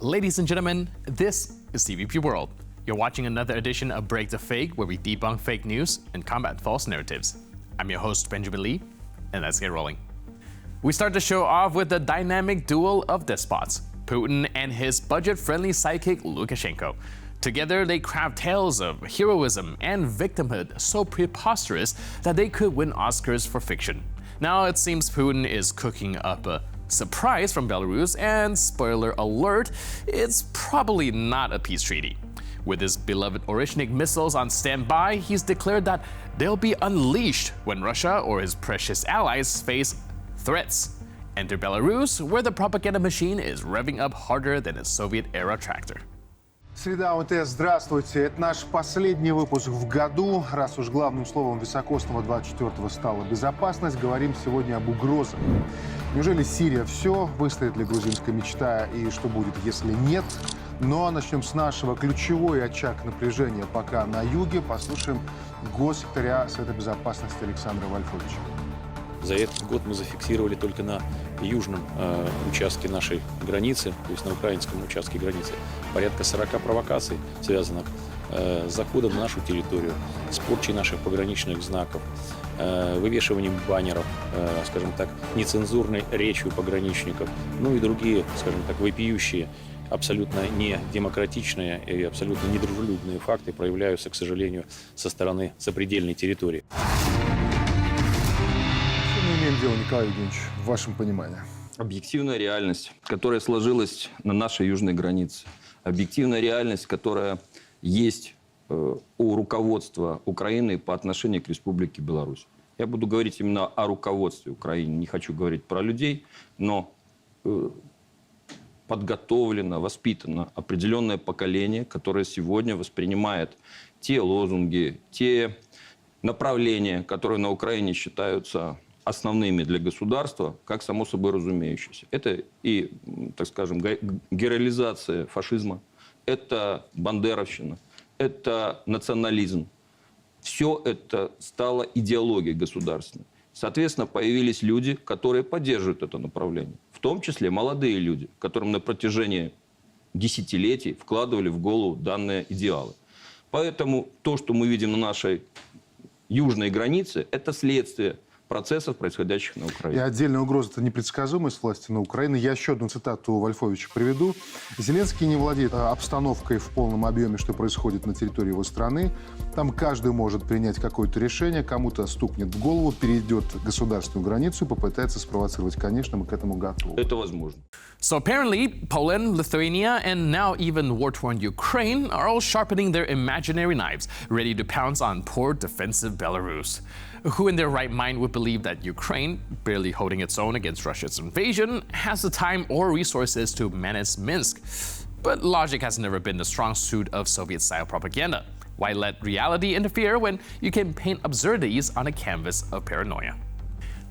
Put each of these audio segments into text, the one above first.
Ladies and gentlemen, this is TVP World. You're watching another edition of Break the Fake, where we debunk fake news and combat false narratives. I'm your host, Benjamin Lee, and let's get rolling. We start the show off with the dynamic duel of despots, Putin and his budget-friendly sidekick Lukashenko. Together, they craft tales of heroism and victimhood so preposterous that they could win Oscars for fiction. Now it seems Putin is cooking up a surprise from Belarus, and spoiler alert, it's probably not a peace treaty. With his beloved Oreshnik missiles on standby, he's declared that they'll be unleashed when Russia or his precious allies face threats. Enter Belarus, where the propaganda machine is revving up harder than a Soviet-era tractor. Среда ОТС, здравствуйте. Это наш последний выпуск в году. Раз уж главным словом високосного 24-го стала безопасность, говорим сегодня об угрозах. Неужели Сирия все? Выстоит ли грузинская мечта и что будет, если нет? Но начнем с нашего. Ключевой очаг напряжения пока на юге. Послушаем госсекретаря Совета Безопасности Александра Вольфовича. За этот год мы зафиксировали только на южном участке нашей границы, то есть на украинском участке границы, порядка 40 провокаций, связанных с заходом на нашу территорию, с порчей наших пограничных знаков, вывешиванием баннеров, скажем так, нецензурной речью пограничников, ну и другие, скажем так, вопиющие, абсолютно недемократичные и абсолютно недружелюбные факты проявляются, к сожалению, со стороны сопредельной территории. Дело, Николай Евгеньевич, в вашем понимании? Объективная реальность, которая сложилась на нашей южной границе. Объективная реальность, которая есть у руководства Украины по отношению к Республике Беларусь. Я буду говорить именно о руководстве Украины. Не хочу говорить про людей, но подготовлено, воспитано определенное поколение, которое сегодня воспринимает те лозунги, те направления, которые на Украине считаются основными для государства, как само собой разумеющееся. Это и, так скажем, героизация фашизма, это бандеровщина, это национализм. Все это стало идеологией государственной. Соответственно, появились люди, которые поддерживают это направление. В том числе молодые люди, которым на протяжении десятилетий вкладывали в голову данные идеалы. Поэтому то, что мы видим на нашей южной границе, это следствие процессов, происходящих на Украине. И отдельная угроза – это непредсказуемость власти на Украине. Я еще одну цитату Вольфовича приведу. Зеленский не владеет обстановкой в полном объеме, что происходит на территории его страны. Там каждый может принять какое-то решение, кому-то стукнет в голову, перейдет государственную границу и попытается спровоцировать. Конечно, мы к этому готовы. Это возможно. So apparently, Poland, Lithuania, and now even war-torn Ukraine are all sharpening their imaginary knives, ready to pounce on poor defensive Belarus. Who in their right mind would believe that Ukraine, barely holding its own against Russia's invasion, has the time or resources to menace Minsk? But logic has never been the strong suit of Soviet-style propaganda. Why let reality interfere when you can paint absurdities on a canvas of paranoia?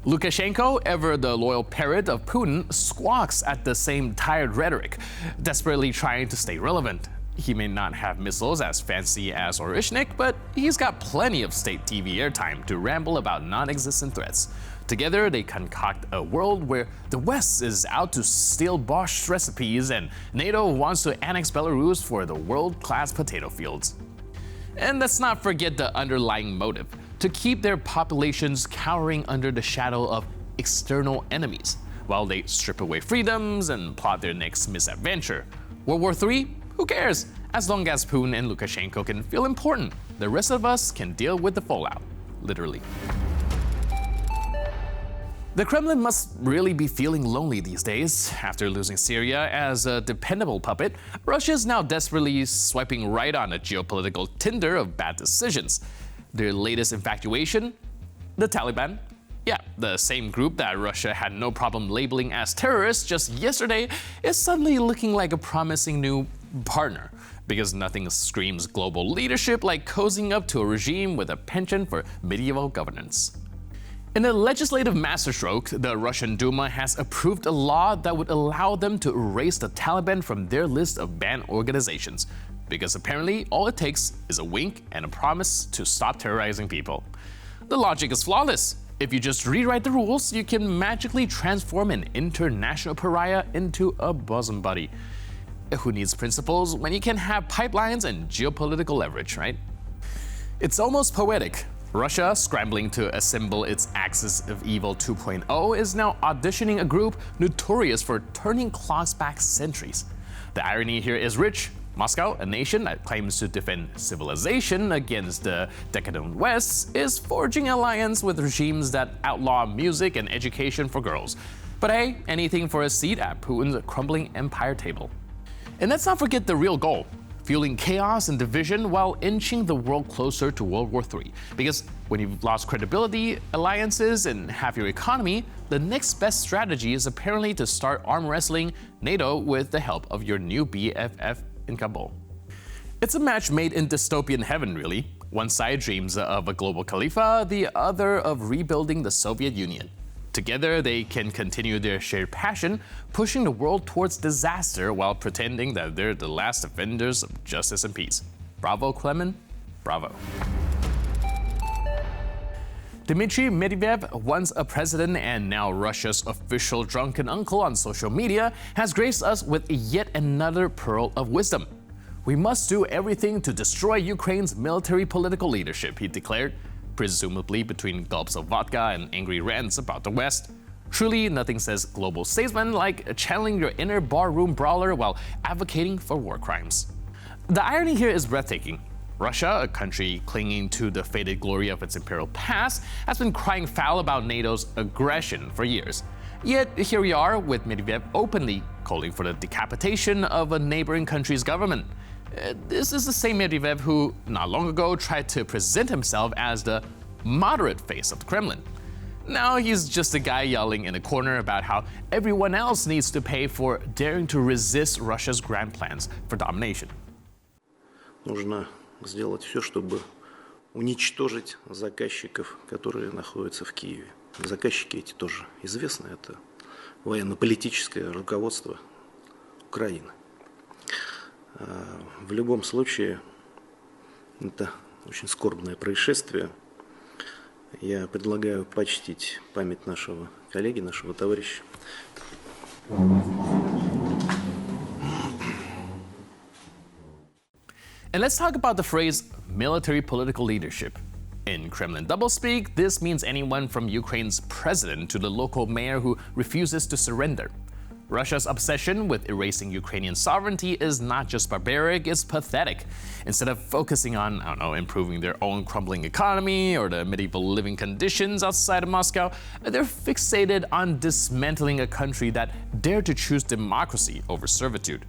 Lukashenko, ever the loyal parrot of Putin, squawks at the same tired rhetoric, desperately trying to stay relevant. He may not have missiles as fancy as Oreshnik, but he's got plenty of state TV airtime to ramble about non-existent threats. Together, they concoct a world where the West is out to steal Bosch recipes and NATO wants to annex Belarus for the world-class potato fields. And let's not forget the underlying motive, to keep their populations cowering under the shadow of external enemies, while they strip away freedoms and plot their next misadventure. World War III? Who cares? As long as Putin and Lukashenko can feel important, the rest of us can deal with the fallout, literally. The Kremlin must really be feeling lonely these days. After losing Syria as a dependable puppet, Russia is now desperately swiping right on a geopolitical Tinder of bad decisions. Their latest infatuation? The Taliban. Yeah, the same group that Russia had no problem labeling as terrorists just yesterday is suddenly looking like a promising new partner, because nothing screams global leadership like cozying up to a regime with a penchant for medieval governance. In a legislative masterstroke, the Russian Duma has approved a law that would allow them to erase the Taliban from their list of banned organizations, because apparently all it takes is a wink and a promise to stop terrorizing people. The logic is flawless. If you just rewrite the rules, you can magically transform an international pariah into a bosom buddy. Who needs principles when you can have pipelines and geopolitical leverage, right? It's almost poetic. Russia, scrambling to assemble its Axis of Evil 2.0, is now auditioning a group notorious for turning clocks back centuries. The irony here is rich. Moscow, a nation that claims to defend civilization against the decadent West, is forging alliance with regimes that outlaw music and education for girls. But hey, anything for a seat at Putin's crumbling empire table. And let's not forget the real goal: fueling chaos and division while inching the world closer to World War III. Because when you've lost credibility, alliances, and half your economy, the next best strategy is apparently to start arm wrestling NATO with the help of your new BFF in Kabul. It's a match made in dystopian heaven, really. One side dreams of a global Khalifa, the other of rebuilding the Soviet Union. Together, they can continue their shared passion, pushing the world towards disaster while pretending that they're the last defenders of justice and peace. Bravo, Clement. Bravo. Dimitri Medvedev, once a president and now Russia's official drunken uncle on social media, has graced us with yet another pearl of wisdom. We must do everything to destroy Ukraine's military political leadership, he declared, presumably between gulps of vodka and angry rants about the West. Truly, nothing says global statesman like channeling your inner barroom brawler while advocating for war crimes. The irony here is breathtaking. Russia, a country clinging to the faded glory of its imperial past, has been crying foul about NATO's aggression for years. Yet here we are with Medvedev openly calling for the decapitation of a neighboring country's government. This is the same Medvedev who, not long ago, tried to present himself as the moderate face of the Kremlin. Now he's just a guy yelling in a corner about how everyone else needs to pay for daring to resist Russia's grand plans for domination. Нужно сделать все, чтобы уничтожить заказчиков, которые находятся в Киеве. Заказчики эти тоже известны, это военно-политическое руководство Украины. В любом случае, это очень скорбное происшествие. Я предлагаю почтить память нашего коллеги, нашего товарища. And let's talk about the phrase military political leadership. In Kremlin doublespeak, this means anyone from Ukraine's president to the local mayor who refuses to surrender. Russia's obsession with erasing Ukrainian sovereignty is not just barbaric, it's pathetic. Instead of focusing on, improving their own crumbling economy or the medieval living conditions outside of Moscow, they're fixated on dismantling a country that dared to choose democracy over servitude.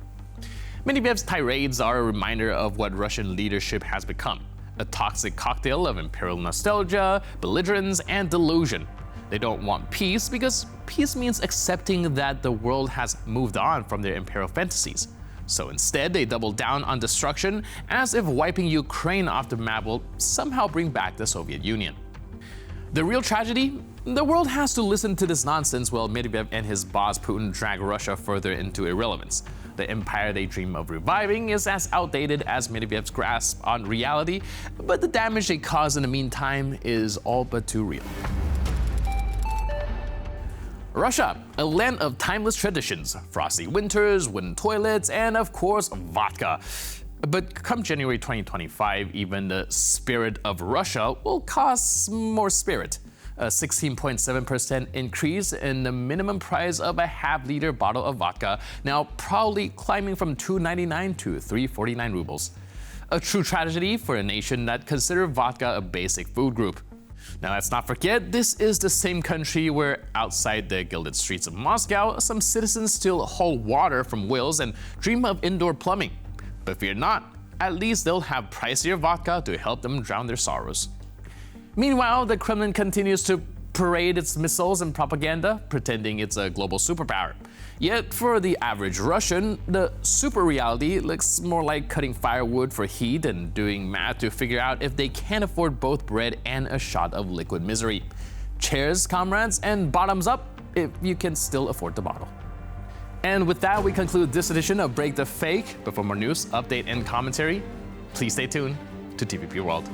Medvedev's tirades are a reminder of what Russian leadership has become: a toxic cocktail of imperial nostalgia, belligerence, and delusion. They don't want peace because peace means accepting that the world has moved on from their imperial fantasies. So instead, they double down on destruction as if wiping Ukraine off the map will somehow bring back the Soviet Union. The real tragedy? The world has to listen to this nonsense while Medvedev and his boss Putin drag Russia further into irrelevance. The empire they dream of reviving is as outdated as Medvedev's grasp on reality, but the damage they cause in the meantime is all but too real. Russia, a land of timeless traditions, frosty winters, wooden toilets, and of course, vodka. But come January 2025, even the spirit of Russia will cost more spirit. A 16.7% increase in the minimum price of a half-liter bottle of vodka, now proudly climbing from $2.99 to $3.49 rubles. A true tragedy for a nation that considers vodka a basic food group. Now let's not forget, this is the same country where outside the gilded streets of Moscow, some citizens still haul water from wells and dream of indoor plumbing. But fear not, at least they'll have pricier vodka to help them drown their sorrows. Meanwhile, the Kremlin continues to parade its missiles and propaganda, pretending it's a global superpower. Yet, for the average Russian, the super reality looks more like cutting firewood for heat and doing math to figure out if they can afford both bread and a shot of liquid misery. Cheers, comrades, and bottoms up if you can still afford the bottle. And with that, we conclude this edition of Break the Fake. But for more news, update, and commentary, please stay tuned to TVP World.